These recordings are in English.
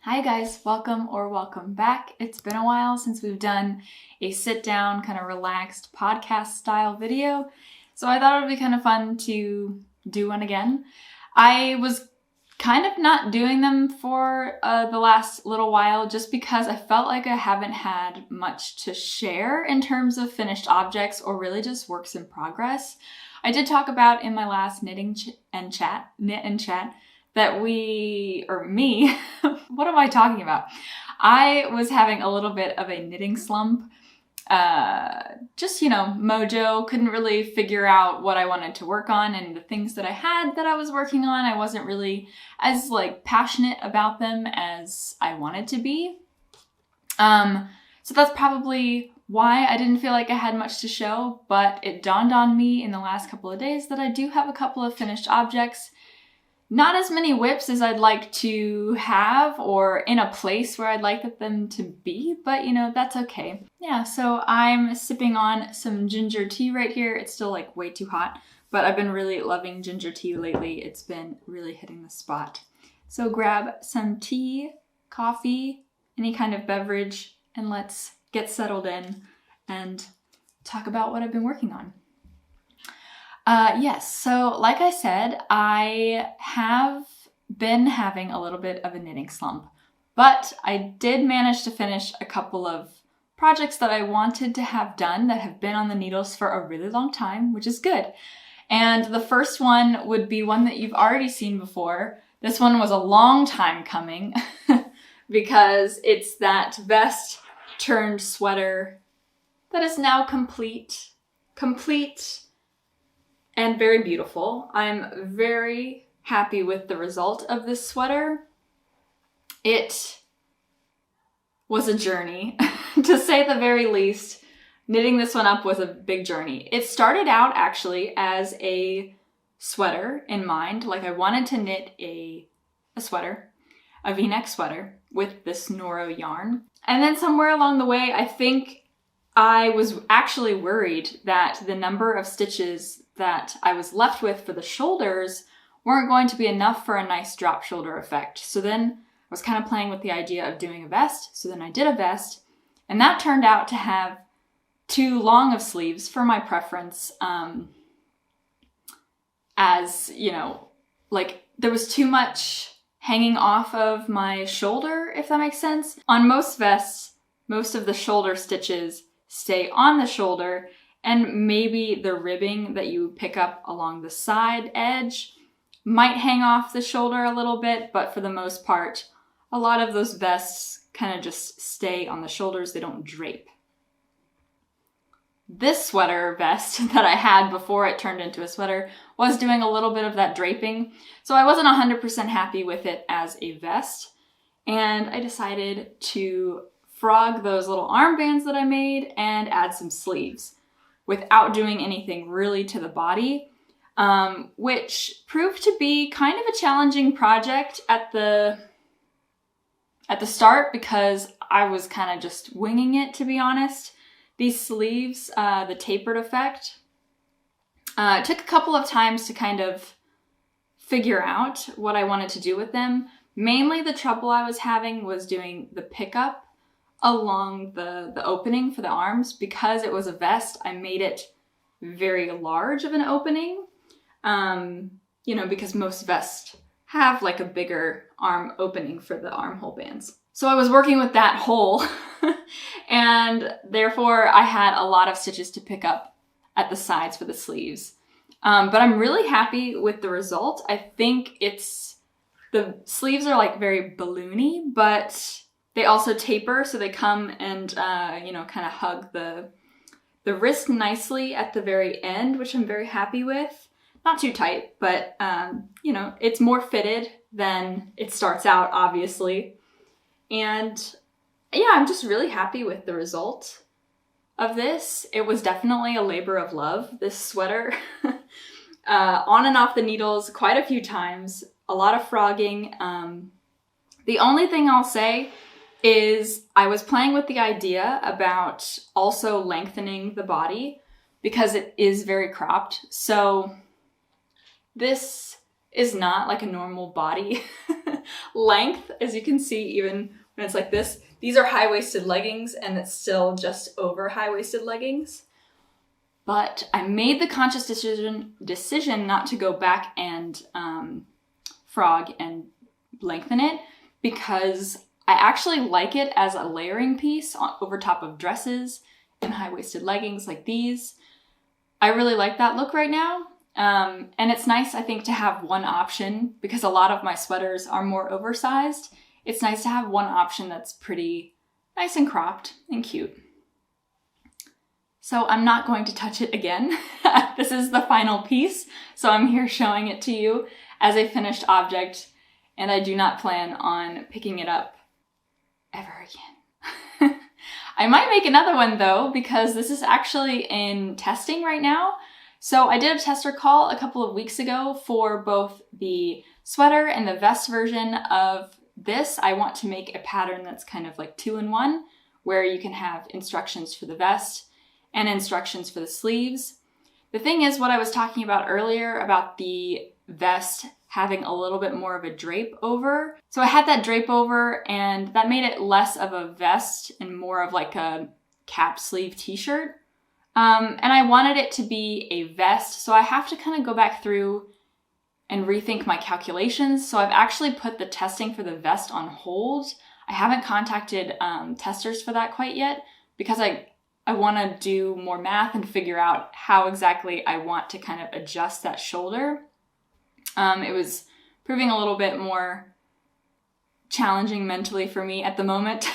Hi guys, welcome back. It's been a while since we've done a sit down, kind of relaxed podcast style video. So I thought it would be kind of fun to do one again. I was kind of not doing them for the last little while just because I felt like I haven't had much to share in terms of finished objects or really just works in progress. I did talk about in my last knit and chat, that me, what am I talking about? I was having a little bit of a knitting slump. Mojo, couldn't really figure out what I wanted to work on, and the things that I had that I was working on, I wasn't really as passionate about them as I wanted to be. So that's probably why I didn't feel like I had much to show, but it dawned on me in the last couple of days that I do have a couple of finished objects. Not as many whips as I'd like to have or in a place where I'd like them to be, but that's okay. Yeah, so I'm sipping on some ginger tea right here. It's still way too hot, but I've been really loving ginger tea lately. It's been really hitting the spot. So grab some tea, coffee, any kind of beverage, and let's get settled in and talk about what I've been working on. Yes, so like I said, I have been having a little bit of a knitting slump, but I did manage to finish a couple of projects that I wanted to have done that have been on the needles for a really long time, which is good. And the first one would be one that you've already seen before. This one was a long time coming because it's that vest turned sweater that is now complete and very beautiful. I'm very happy with the result of this sweater. It was a journey, to say the very least. Knitting this one up was a big journey. It started out actually as a sweater in mind. I wanted to knit a sweater, a V-neck sweater with this Noro yarn. And then somewhere along the way, I think I was actually worried that the number of stitches that I was left with for the shoulders weren't going to be enough for a nice drop shoulder effect. So then I was kind of playing with the idea of doing a vest. So then I did a vest, and that turned out to have too long of sleeves for my preference. There was too much hanging off of my shoulder, if that makes sense. On most vests, most of the shoulder stitches stay on the shoulder, and maybe the ribbing that you pick up along the side edge might hang off the shoulder a little bit, but for the most part, a lot of those vests kind of just stay on the shoulders. They don't drape. This sweater vest that I had before it turned into a sweater was doing a little bit of that draping, so I wasn't 100% happy with it as a vest, and I decided to frog those little armbands that I made and add some sleeves without doing anything really to the body, which proved to be kind of a challenging project at the start because I was kind of just winging it, to be honest. These sleeves, the tapered effect, took a couple of times to kind of figure out what I wanted to do with them. Mainly the trouble I was having was doing the pickup along the opening for the arms. Because it was a vest, I made it very large of an opening, because most vests have a bigger arm opening for the armhole bands. So I was working with that hole and therefore I had a lot of stitches to pick up at the sides for the sleeves. But I'm really happy with the result. I think the sleeves are very balloony, but they also taper, so they come and, kind of hug the wrist nicely at the very end, which I'm very happy with. Not too tight, but, it's more fitted than it starts out, obviously. And yeah, I'm just really happy with the result of this. It was definitely a labor of love, this sweater. On and off the needles quite a few times, a lot of frogging. The only thing I'll say is I was playing with the idea about also lengthening the body because it is very cropped. So this is not a normal body length, as you can see, even when it's like this. These are high-waisted leggings, and it's still just over high-waisted leggings. But I made the conscious decision not to go back and frog and lengthen it, because I actually like it as a layering piece over top of dresses and high-waisted leggings like these. I really like that look right now. And it's nice, I think, to have one option, because a lot of my sweaters are more oversized. It's nice to have one option that's pretty nice and cropped and cute. So I'm not going to touch it again. This is the final piece, so I'm here showing it to you as a finished object, and I do not plan on picking it up ever again. I might make another one though, because this is actually in testing right now. So I did a tester call a couple of weeks ago for both the sweater and the vest version of this. I want to make a pattern that's kind of like 2-in-1, where you can have instructions for the vest and instructions for the sleeves. The thing is, what I was talking about earlier about the vest having a little bit more of a drape over. So I had that drape over, and that made it less of a vest and more of like a cap sleeve t-shirt. And I wanted it to be a vest, so I have to kind of go back through and rethink my calculations. So I've actually put the testing for the vest on hold. I haven't contacted testers for that quite yet, because I want to do more math and figure out how exactly I want to kind of adjust that shoulder. It was proving a little bit more challenging mentally for me at the moment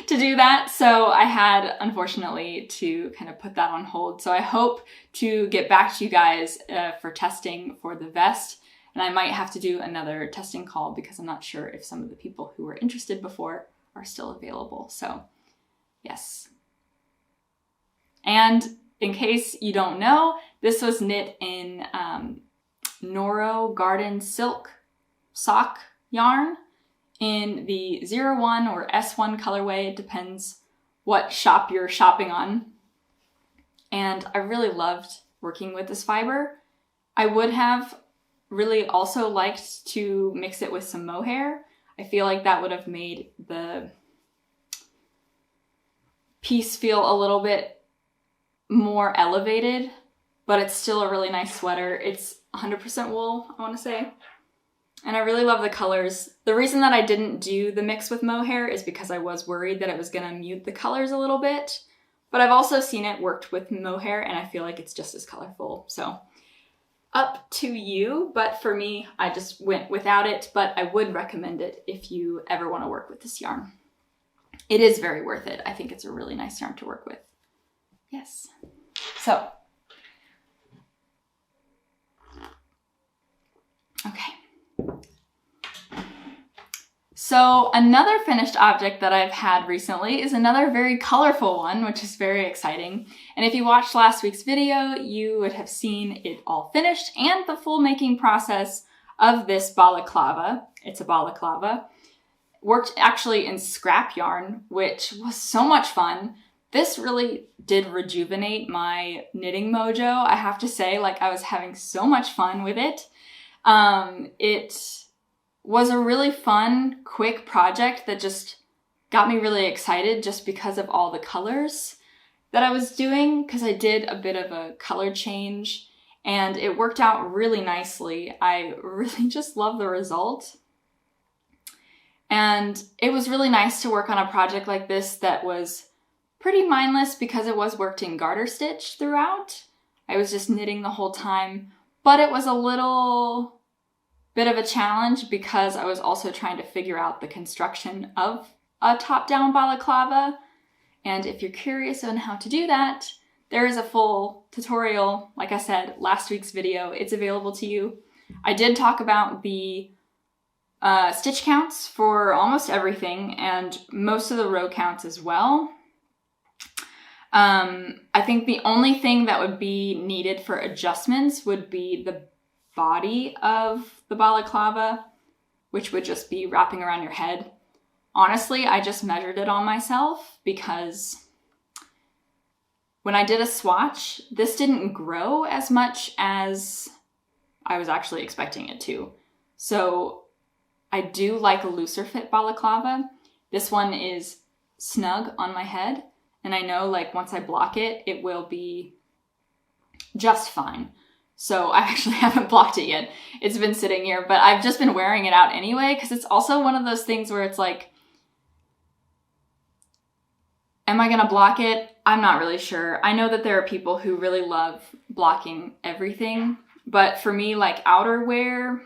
to do that. So I had, unfortunately, to kind of put that on hold. So I hope to get back to you guys for testing for the vest. And I might have to do another testing call, because I'm not sure if some of the people who were interested before are still available. So yes. And in case you don't know, this was knit in Noro Garden Silk sock yarn in the 01 or S1 colorway. It depends what shop you're shopping on. And I really loved working with this fiber. I would have really also liked to mix it with some mohair. I feel like that would have made the piece feel a little bit more elevated, but it's still a really nice sweater. It's 100% wool, I want to say. And I really love the colors. The reason that I didn't do the mix with mohair is because I was worried that it was going to mute the colors a little bit. But I've also seen it worked with mohair, and I feel like it's just as colorful. So up to you, but for me, I just went without it, but I would recommend it if you ever want to work with this yarn. It is very worth it. I think it's a really nice yarn to work with. Yes. So, okay. So another finished object that I've had recently is another very colorful one, which is very exciting. And if you watched last week's video, you would have seen it all finished and the full making process of this balaclava. It's a balaclava. Worked actually in scrap yarn, which was so much fun. This really did rejuvenate my knitting mojo. I have to say, like, I was having so much fun with it. It was a really fun, quick project that just got me really excited just because of all the colors that I was doing, because I did a bit of a color change and it worked out really nicely. I really just love the result. And it was really nice to work on a project like this that was pretty mindless because it was worked in garter stitch throughout. I was just knitting the whole time, but it was a little bit of a challenge because I was also trying to figure out the construction of a top-down balaclava. And if you're curious on how to do that, there is a full tutorial, like I said, last week's video. It's available to you. I did talk about the stitch counts for almost everything and most of the row counts as well. I think the only thing that would be needed for adjustments would be the body of the balaclava, which would just be wrapping around your head. Honestly, I just measured it on myself because when I did a swatch, this didn't grow as much as I was actually expecting it to. So I do like a looser fit balaclava. This one is snug on my head, and I know like once I block it, it will be just fine. So I actually haven't blocked it yet. It's been sitting here, but I've just been wearing it out anyway, because it's also one of those things where it's like, am I gonna block it? I'm not really sure. I know that there are people who really love blocking everything, but for me, like outerwear,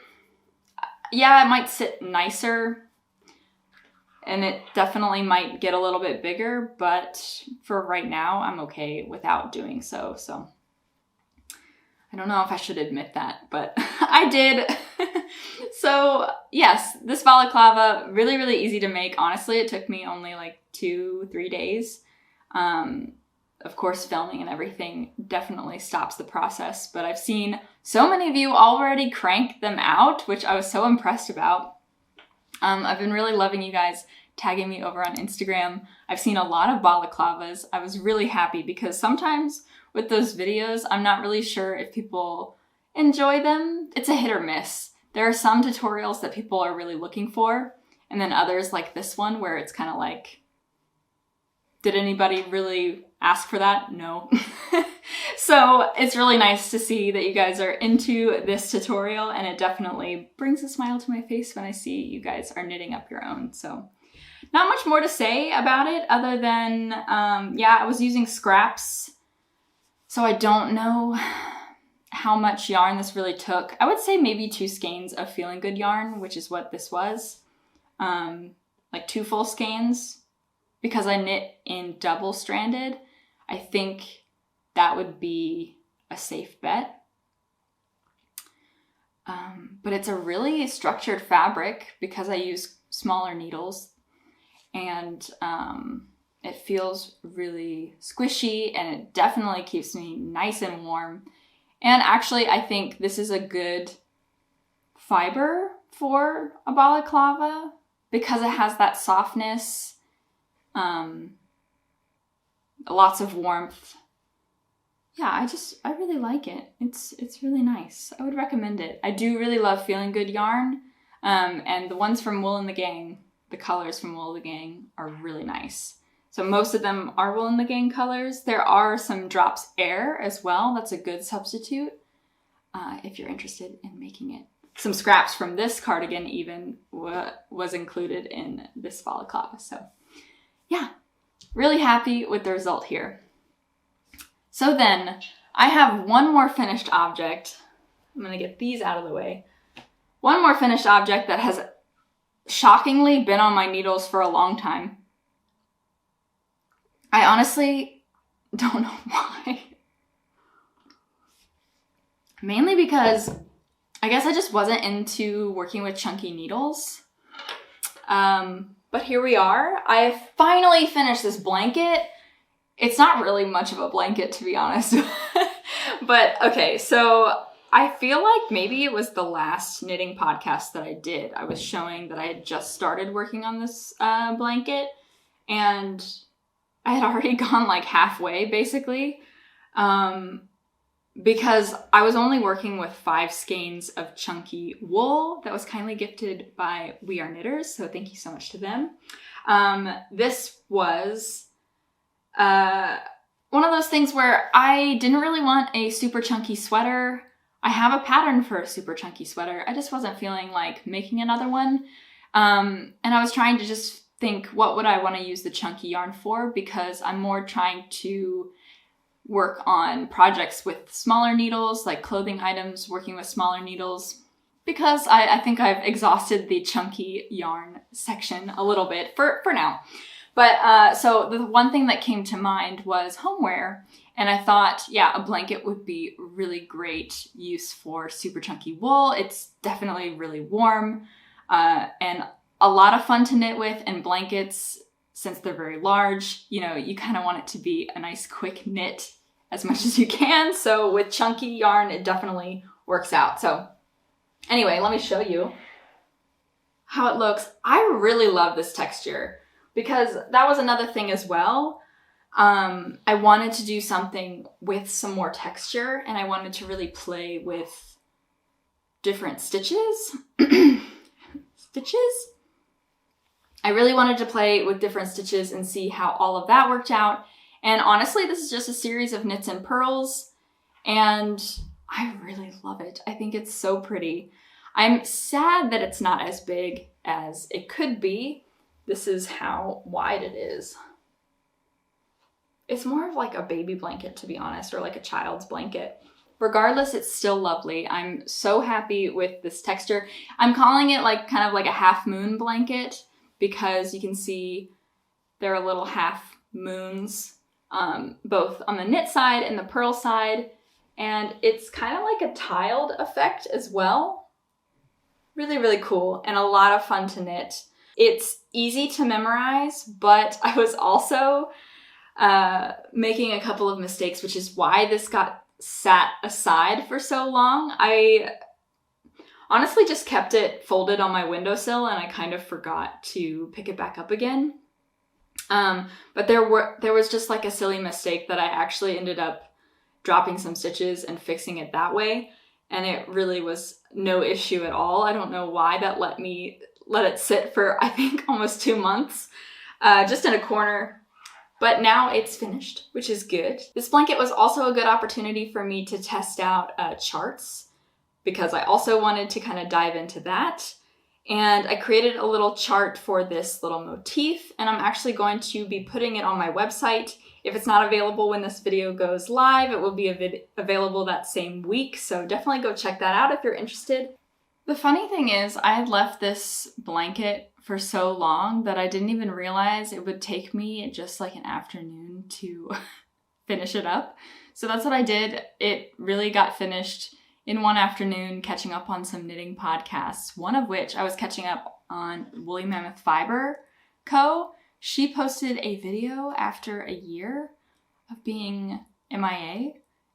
yeah, it might sit nicer and it definitely might get a little bit bigger, but for right now, I'm okay without doing so. So I don't know if I should admit that, but I did. So yes, this balaclava, really, really easy to make. Honestly, it took me only like 2-3 days. Of course, filming and everything definitely stops the process, but I've seen so many of you already crank them out, which I was so impressed about. I've been really loving you guys tagging me over on Instagram. I've seen a lot of balaclavas. I was really happy because sometimes with those videos, I'm not really sure if people enjoy them. It's a hit or miss. There are some tutorials that people are really looking for, and then others like this one where it's kind of like, did anybody really ask for that? No. So it's really nice to see that you guys are into this tutorial, and it definitely brings a smile to my face when I see you guys are knitting up your own. So not much more to say about it other than, yeah, I was using scraps. So I don't know how much yarn this really took. I would say maybe 2 skeins of Feeling Good yarn, which is what this was. Like 2 full skeins. Because I knit in double stranded, I think that would be a safe bet. But it's a really structured fabric because I use smaller needles, and it feels really squishy, and it definitely keeps me nice and warm. And actually, I think this is a good fiber for a balaclava because it has that softness, lots of warmth. Yeah, I really like it. It's really nice. I would recommend it. I do really love Feeling Good yarn. And the ones from Wool and the Gang, the colors from Wool and the Gang are really nice. So most of them are Wool and the Gang colors. There are some Drops Air as well. That's a good substitute if you're interested in making it. Some scraps from this cardigan even was included in this balaclava. So yeah, really happy with the result here. So then I have one more finished object. I'm gonna get these out of the way. One more finished object that has shockingly been on my needles for a long time. I honestly don't know why. Mainly because I guess I just wasn't into working with chunky needles. But here we are. I finally finished this blanket. It's not really much of a blanket, to be honest. But okay, so I feel like maybe it was the last knitting podcast that I did. I was showing that I had just started working on this blanket, and I had already gone like halfway, basically. Because I was only working with 5 skeins of chunky wool that was kindly gifted by We Are Knitters, so thank you so much to them. This was one of those things where I didn't really want a super chunky sweater. I have a pattern for a super chunky sweater. I just wasn't feeling like making another one. And I was trying to just think, what would I want to use the chunky yarn for? Because I'm more trying to work on projects with smaller needles, like clothing items, working with smaller needles, because I think I've exhausted the chunky yarn section a little bit for now. But so the one thing that came to mind was homeware, and I thought, yeah, a blanket would be really great use for super chunky wool. It's definitely really warm and a lot of fun to knit with, and blankets, since they're very large, you know, you kind of want it to be a nice quick knit as much as you can. So with chunky yarn, it definitely works out. So anyway, let me show you how it looks. I really love this texture because that was another thing as well. I wanted to do something with some more texture, and I wanted to really play with different stitches. stitches. I really wanted to play with different stitches and see how all of that worked out. And honestly, this is just a series of knits and purls, and I really love it. I think it's so pretty. I'm sad that it's not as big as it could be. This is how wide it is. It's more of like a baby blanket, to be honest, or like a child's blanket. Regardless, it's still lovely. I'm so happy with this texture. I'm calling it like kind of like a half moon blanket because you can see there are little half moons, both on the knit side and the purl side. And it's kind of like a tiled effect as well. Really, really cool and a lot of fun to knit. It's easy to memorize, but I was also making a couple of mistakes, which is why this got sat aside for so long. I honestly just kept it folded on my windowsill and I kind of forgot to pick it back up again. But there was just like a silly mistake that I actually ended up dropping some stitches and fixing it that way. And it really was no issue at all. I don't know why that let it sit for, I think, almost 2 months, just in a corner. But now it's finished, which is good. This blanket was also a good opportunity for me to test out charts because I also wanted to kind of dive into that. And I created a little chart for this little motif, and I'm actually going to be putting it on my website. If it's not available when this video goes live, it will be available that same week, so definitely go check that out if you're interested. The funny thing is, I had left this blanket for so long that I didn't even realize it would take me just like an afternoon to finish it up. So that's what I did. It really got finished in one afternoon, catching up on some knitting podcasts, one of which I was catching up on Woolly Mammoth Fiber Co. She posted a video after a year of being MIA,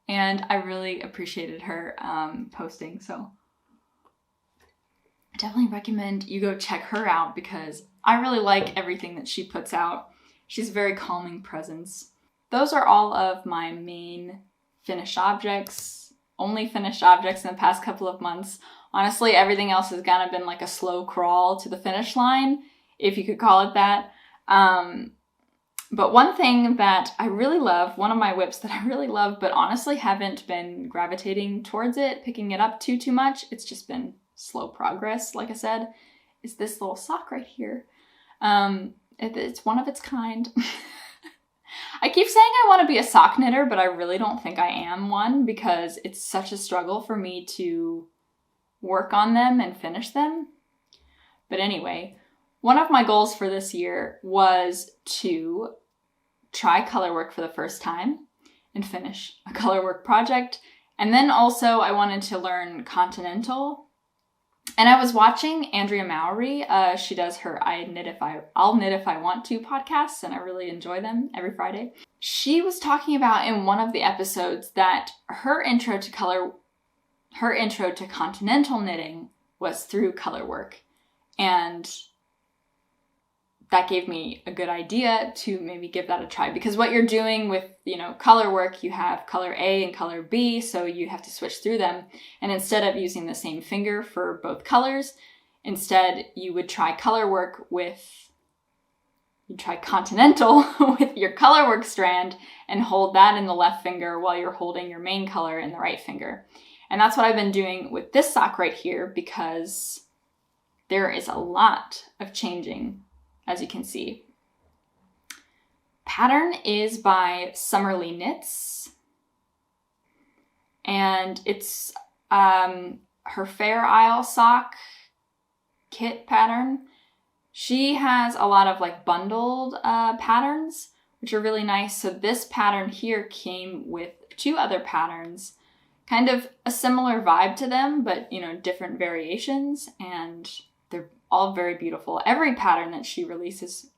and I really appreciated her posting, so I definitely recommend you go check her out because I really like everything that she puts out. She's a very calming presence. Those are all of my main finished objects. Only finished objects in the past couple of months. Honestly, everything else has kind of been like a slow crawl to the finish line, if you could call it that. But one thing that I really love, one of my whips that I really love, but honestly haven't been gravitating towards it, picking it up too much, it's just been slow progress, like I said, is this little sock right here. It's one of its kind. I keep saying I want to be a sock knitter, but I really don't think I am one because it's such a struggle for me to work on them and finish them. But anyway, one of my goals for this year was to try colorwork for the first time and finish a colorwork project. And then also I wanted to learn continental. And I was watching Andrea Mowry. She does her I'll Knit If I Want To podcasts, and I really enjoy them every Friday. She was talking about in one of the episodes that her intro to continental knitting was through colorwork. And that gave me a good idea to maybe give that a try, because what you're doing with, color work, you have color A and color B, so you have to switch through them. And instead of using the same finger for both colors, instead you would try continental with your color work strand and hold that in the left finger while you're holding your main color in the right finger. And that's what I've been doing with this sock right here, because there is a lot of changing, as you can see. Pattern is by Summerly Knits, and it's her Fair Isle sock kit pattern. She has a lot of like bundled patterns, which are really nice. So this pattern here came with 2 other patterns, kind of a similar vibe to them, but different variations, and they're all very beautiful. Every pattern that she releases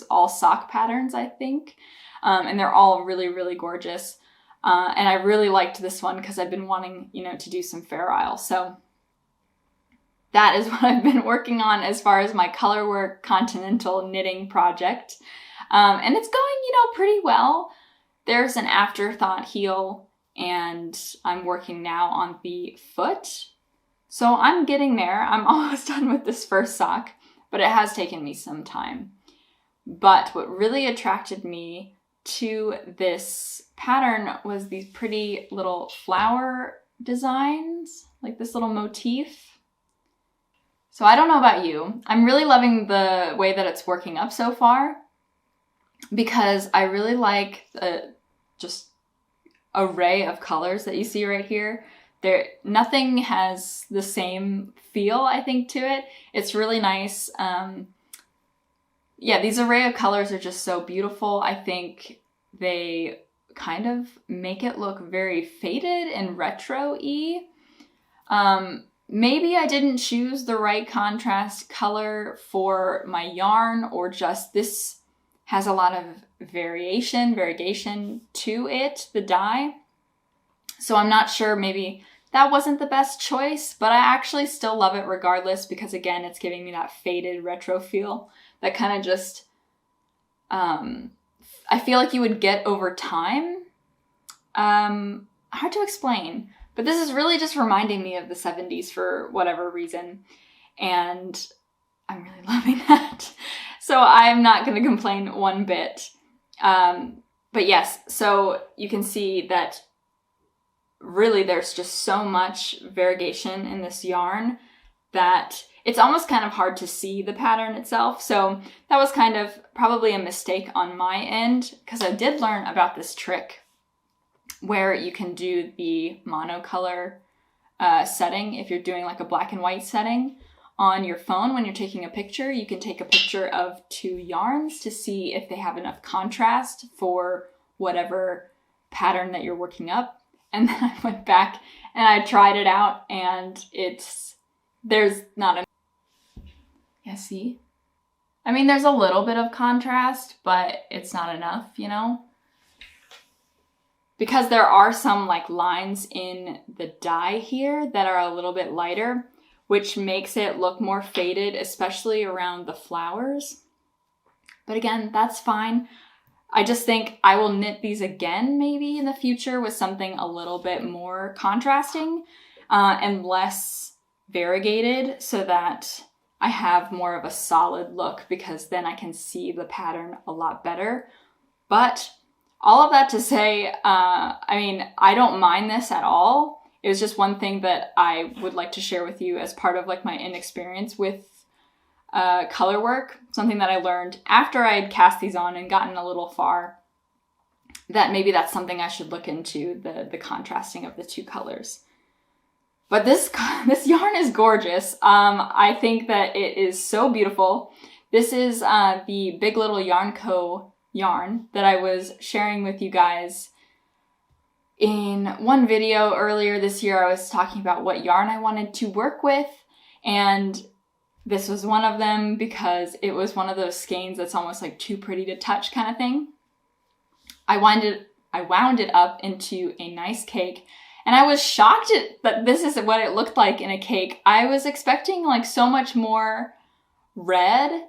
all sock patterns, I think, and they're all really, really gorgeous. And I really liked this one because I've been wanting, to do some Fair Isle. So that is what I've been working on as far as my colorwork continental knitting project. And it's going, pretty well. There's an afterthought heel, and I'm working now on the foot. So I'm getting there. I'm almost done with this first sock, but it has taken me some time. But what really attracted me to this pattern was these pretty little flower designs, like this little motif. So I don't know about you. I'm really loving the way that it's working up so far because I really like the just array of colors that you see right here. Nothing has the same feel, I think, to it. It's really nice. Yeah, these array of colors are just so beautiful. I think they kind of make it look very faded and retro-y. Maybe I didn't choose the right contrast color for my yarn, or just this has a lot of variegation to it, the dye. So I'm not sure, maybe that wasn't the best choice, but I actually still love it regardless because, again, it's giving me that faded retro feel that kind of just, I feel like you would get over time. Hard to explain, but this is really just reminding me of the 70s for whatever reason, and I'm really loving that. So I'm not going to complain one bit. But yes, so you can see that really there's just so much variegation in this yarn that it's almost kind of hard to see the pattern itself. So that was kind of probably a mistake on my end, because I did learn about this trick where you can do the monocolor setting. If you're doing like a black and white setting on your phone when you're taking a picture, you can take a picture of two yarns to see if they have enough contrast for whatever pattern that you're working up. And then I went back and I tried it out, and there's not enough. Yeah, see? I mean, there's a little bit of contrast, but it's not enough, you know? Because there are some like lines in the dye here that are a little bit lighter, which makes it look more faded, especially around the flowers. But again, that's fine. I just think I will knit these again maybe in the future with something a little bit more contrasting and less variegated, so that I have more of a solid look, because then I can see the pattern a lot better. But all of that to say, I mean, I don't mind this at all. It was just one thing that I would like to share with you as part of like my inexperience with color work, something that I learned after I had cast these on and gotten a little far, that maybe that's something I should look into, the contrasting of the two colors. But this yarn is gorgeous. I think that it is so beautiful. This is the Big Little Yarn Co. yarn that I was sharing with you guys in one video earlier this year. I was talking about what yarn I wanted to work with, and this was one of them because it was one of those skeins that's almost like too pretty to touch kind of thing. I wound it up into a nice cake, and I was shocked that this is what it looked like in a cake. I was expecting like so much more red,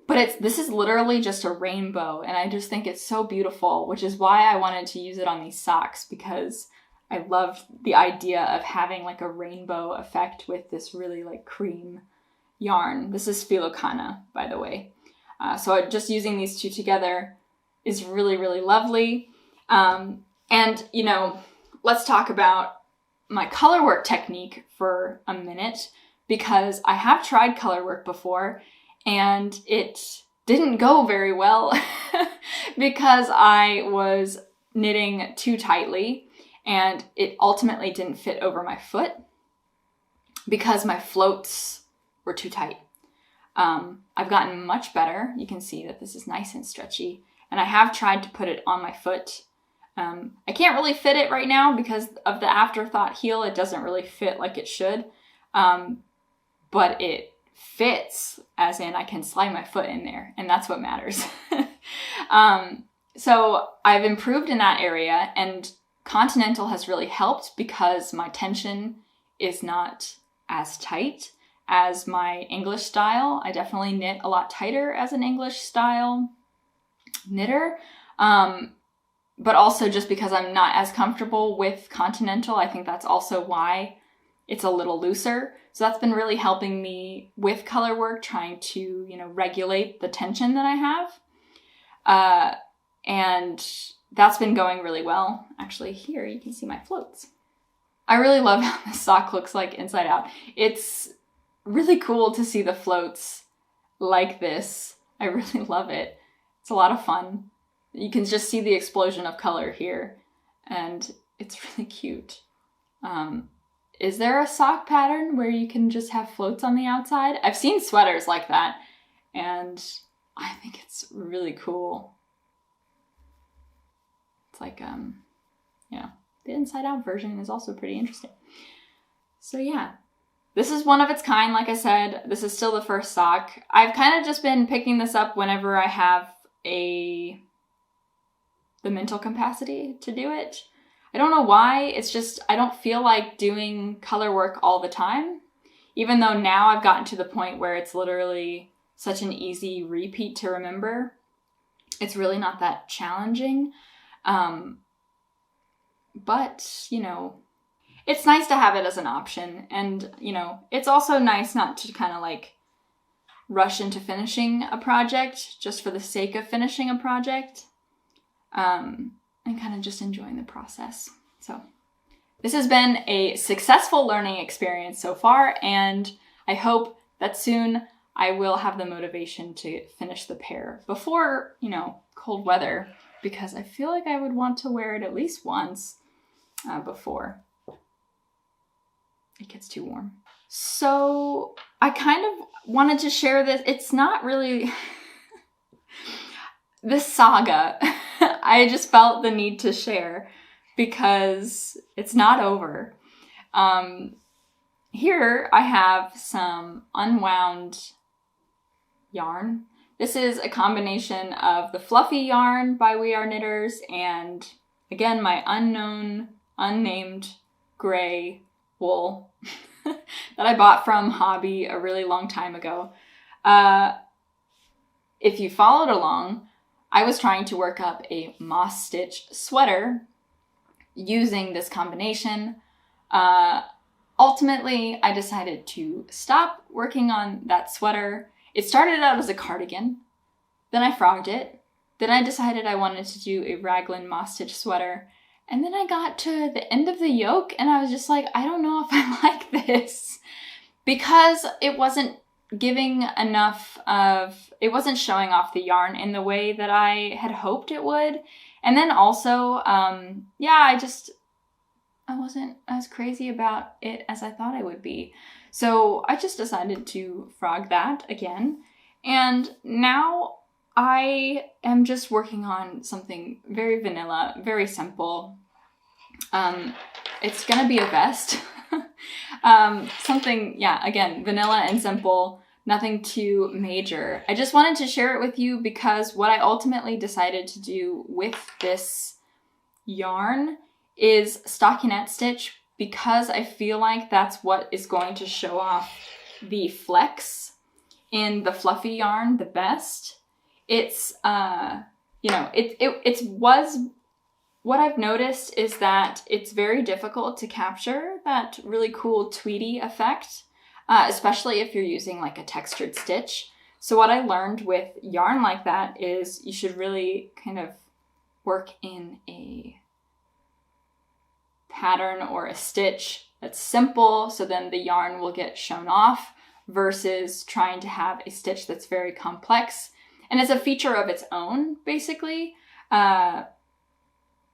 but this is literally just a rainbow, and I just think it's so beautiful, which is why I wanted to use it on these socks, because I loved the idea of having like a rainbow effect with this really like cream yarn. This is Philocana, by the way. So just using these two together is really, really lovely. And, you know, let's talk about my color work technique for a minute, because I have tried color work before and it didn't go very well because I was knitting too tightly, and it ultimately didn't fit over my foot because my floats were too tight. I've gotten much better. You can see that this is nice and stretchy, and I have tried to put it on my foot. I can't really fit it right now because of the afterthought heel. It doesn't really fit like it should, but it fits, as in I can slide my foot in there, and that's what matters. So I've improved in that area, and Continental has really helped because my tension is not as tight as my English style. I definitely knit a lot tighter as an English style knitter. But also just because I'm not as comfortable with Continental, I think that's also why it's a little looser. So that's been really helping me with color work, trying to, you know, regulate the tension that I have. And that's been going really well. Actually, here you can see my floats. I really love how this sock looks like inside out. It's really cool to see the floats like this. I really love it. It's a lot of fun. You can just see the explosion of color here, and it's really cute. Is there a sock pattern where you can just have floats on the outside? I've seen sweaters like that, and I think it's really cool. It's like, yeah, the inside out version is also pretty interesting. So yeah, this is one of its kind. Like I said, this is still the first sock. I've kind of just been picking this up whenever I have the mental capacity to do it. I don't know why, it's just, I don't feel like doing color work all the time, even though now I've gotten to the point where it's literally such an easy repeat to remember. It's really not that challenging. But, you know, it's nice to have it as an option. And, you know, it's also nice not to kind of like rush into finishing a project just for the sake of finishing a project. And kind of just enjoying the process. So this has been a successful learning experience so far, and I hope that soon I will have the motivation to finish the pair before, you know, cold weather, because I feel like I would want to wear it at least once before it gets too warm. So I kind of wanted to share this. It's not really this saga. I just felt the need to share because it's not over. Here I have some unwound yarn. This is a combination of the fluffy yarn by We Are Knitters and, again, my unnamed gray wool that I bought from Hobby a really long time ago. If you followed along, I was trying to work up a moss stitch sweater using this combination. Ultimately, I decided to stop working on that sweater. It started out as a cardigan, then I frogged it, then I decided I wanted to do a raglan moss stitch sweater, and then I got to the end of the yoke and I was just like, I don't know if I like this, because it wasn't giving enough of, it wasn't showing off the yarn in the way that I had hoped it would. And then also, yeah, I wasn't as crazy about it as I thought I would be. So I just decided to frog that again. And now I am just working on something very vanilla, very simple. It's gonna be a vest. Something, yeah, again, vanilla and simple, nothing too major. I just wanted to share it with you because what I ultimately decided to do with this yarn is stockinette stitch, because I feel like that's what is going to show off the flex in the fluffy yarn the best. It's, you know, it was, what I've noticed is that it's very difficult to capture that really cool tweedy effect, especially if you're using like a textured stitch. So what I learned with yarn like that is you should really kind of work in a pattern or a stitch that's simple, so then the yarn will get shown off, versus trying to have a stitch that's very complex. And it's a feature of its own, basically.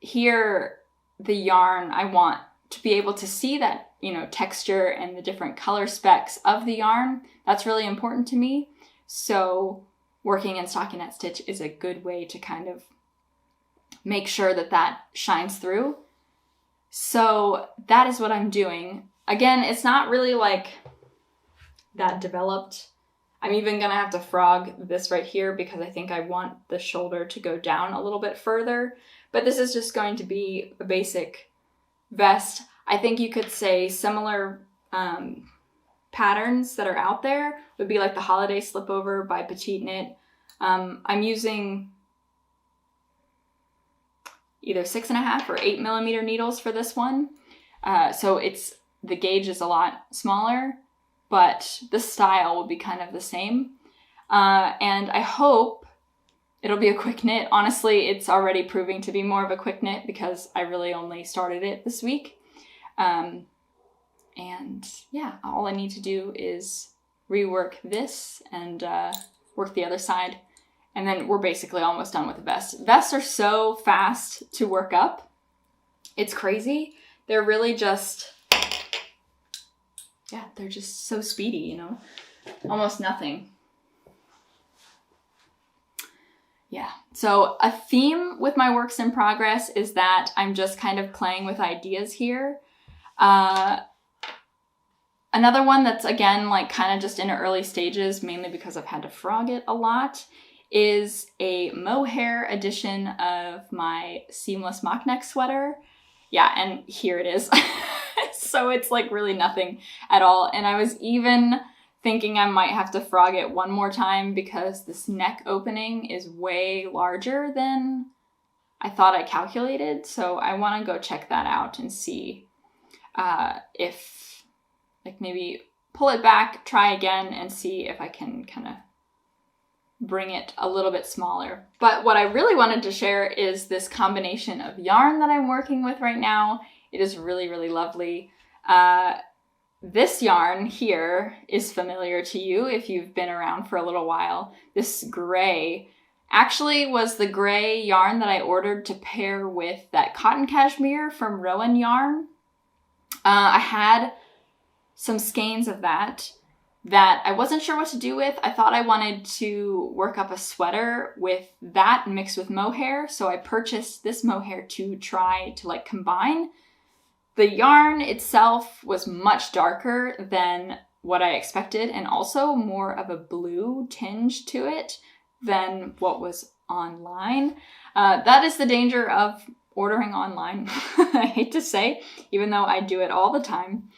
Here, the yarn, I want to be able to see that, you know, texture and the different color specs of the yarn. That's really important to me. So working in stockinette stitch is a good way to kind of make sure that that shines through. So that is what I'm doing. Again, it's not really like that developed. I'm even gonna have to frog this right here because I think I want the shoulder to go down a little bit further. But this is just going to be a basic vest. I think you could say similar patterns that are out there would be like the Holiday Slipover by Petite Knit. I'm using either 6.5 or 8 millimeter needles for this one. So it's the gauge is a lot smaller, but the style will be kind of the same. And I hope it'll be a quick knit. Honestly, it's already proving to be more of a quick knit because I really only started it this week. And yeah, all I need to do is rework this and work the other side. And then we're basically almost done with the vest. Vests are so fast to work up. It's crazy. They're really just, yeah, they're just so speedy, you know, almost nothing. Yeah, so a theme with my works in progress is that I'm just kind of playing with ideas here. Another one that's, again, like kind of just in early stages, mainly because I've had to frog it a lot, is a mohair edition of my seamless mock neck sweater. Yeah, and here it is. So it's like really nothing at all. And I was even thinking I might have to frog it one more time because this neck opening is way larger than I thought I calculated. So I want to go check that out and see if, like, maybe pull it back, try again, and see if I can kind of bring it a little bit smaller. But what I really wanted to share is this combination of yarn that I'm working with right now. It is really, really lovely. This yarn here is familiar to you if you've been around for a little while. This gray actually was the gray yarn that I ordered to pair with that cotton cashmere from Rowan Yarn. I had some skeins of that I wasn't sure what to do with. I thought I wanted to work up a sweater with that mixed with mohair, so I purchased this mohair to try to like combine. The yarn itself was much darker than what I expected, and also more of a blue tinge to it than what was online. That is the danger of ordering online, I hate to say, even though I do it all the time.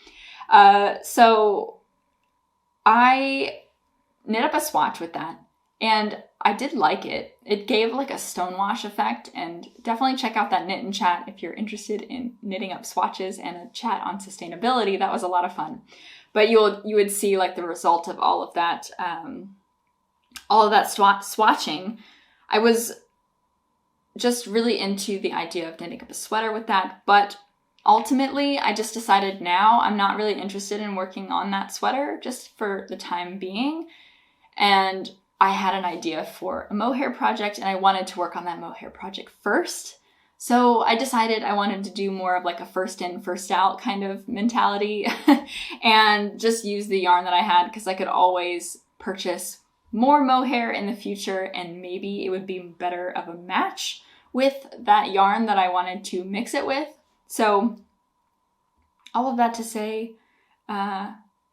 So I knit up a swatch with that, and I did like it. It gave like a stonewash effect, and definitely check out that knit and chat if you're interested in knitting up swatches and a chat on sustainability. That was a lot of fun. But you would see like the result of all of that swatching. I was just really into the idea of knitting up a sweater with that, but ultimately, I just decided now I'm not really interested in working on that sweater just for the time being. And I had an idea for a mohair project, and I wanted to work on that mohair project first. So I decided I wanted to do more of like a first in, first out kind of mentality and just use the yarn that I had, because I could always purchase more mohair in the future, and maybe it would be better of a match with that yarn that I wanted to mix it with. So all of that to say,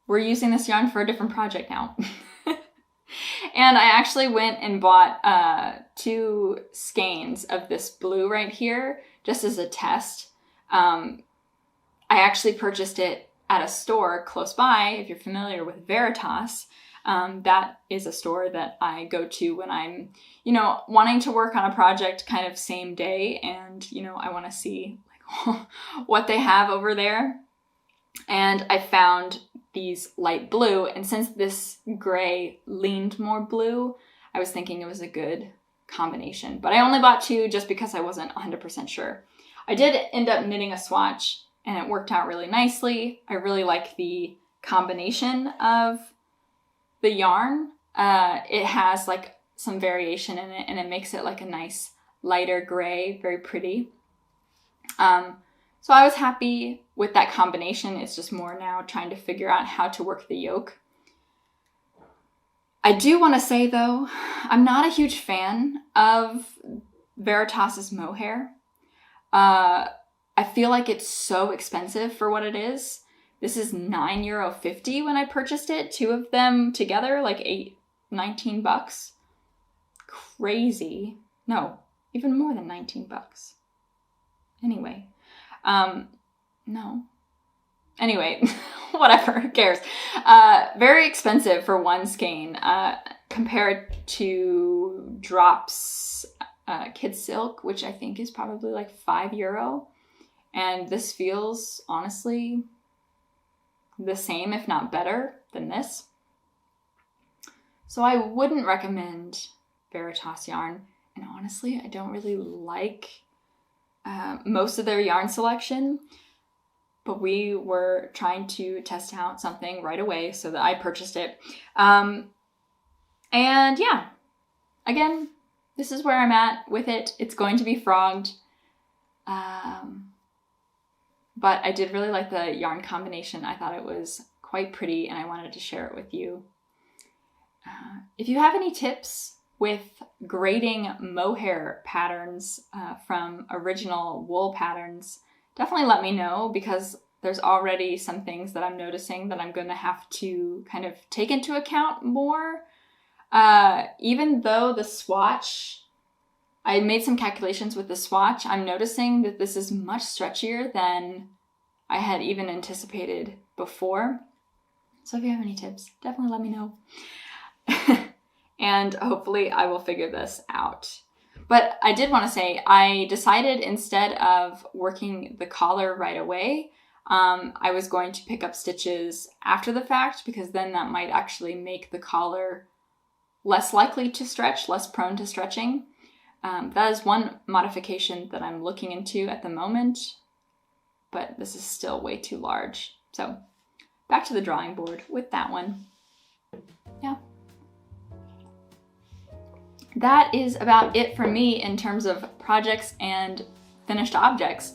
we're using this yarn for a different project now. And I actually went and bought 2 skeins of this blue right here, just as a test. I actually purchased it at a store close by. If you're familiar with Veritas, that is a store that I go to when I'm, wanting to work on a project kind of same day, and, I want to see what they have over there. And I found these light blue, and since this gray leaned more blue, I was thinking it was a good combination. But I only bought 2 just because I wasn't 100% sure. I did end up knitting a swatch, and it worked out really nicely. I really like the combination of the yarn. It has like some variation in it, and it makes it like a nice lighter gray, very pretty. So I was happy with that combination. It's just more now trying to figure out how to work the yoke. I do want to say though, I'm not a huge fan of Veritas's mohair. I feel like it's so expensive for what it is. This is €9.50 when I purchased it. 2 of them together, like $19. Crazy. No, even more than $19. Anyway. No. Anyway, whatever, who cares? Very expensive for 1 skein, compared to Drops Kid Silk, which I think is probably like €5. And this feels, honestly, the same, if not better, than this. So I wouldn't recommend Veritas yarn. And honestly, I don't really like most of their yarn selection. But we were trying to test out something right away, so that I purchased it. And yeah, again, this is where I'm at with it. It's going to be frogged. But I did really like the yarn combination. I thought it was quite pretty and I wanted to share it with you. If you have any tips with grading mohair patterns from original wool patterns, definitely let me know, because there's already some things that I'm noticing that I'm going to have to kind of take into account more. Even though the swatch, I made some calculations with the swatch, I'm noticing that this is much stretchier than I had even anticipated before. So if you have any tips, definitely let me know. And hopefully I will figure this out. But I did want to say, I decided instead of working the collar right away, I was going to pick up stitches after the fact, because then that might actually make the collar less likely to stretch, less prone to stretching. That is one modification that I'm looking into at the moment, but this is still way too large. So back to the drawing board with that one. Yeah. That is about it for me in terms of projects and finished objects.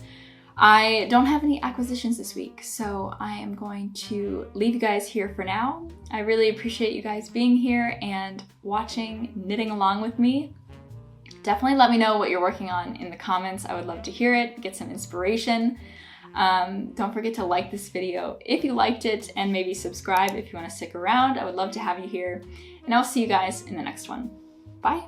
I don't have any acquisitions this week, so I am going to leave you guys here for now. I really appreciate you guys being here and watching, knitting along with me. Definitely let me know what you're working on in the comments. I would love to hear it, get some inspiration. Don't forget to like this video if you liked it, and maybe subscribe if you want to stick around. I would love to have you here, and I'll see you guys in the next one. Bye.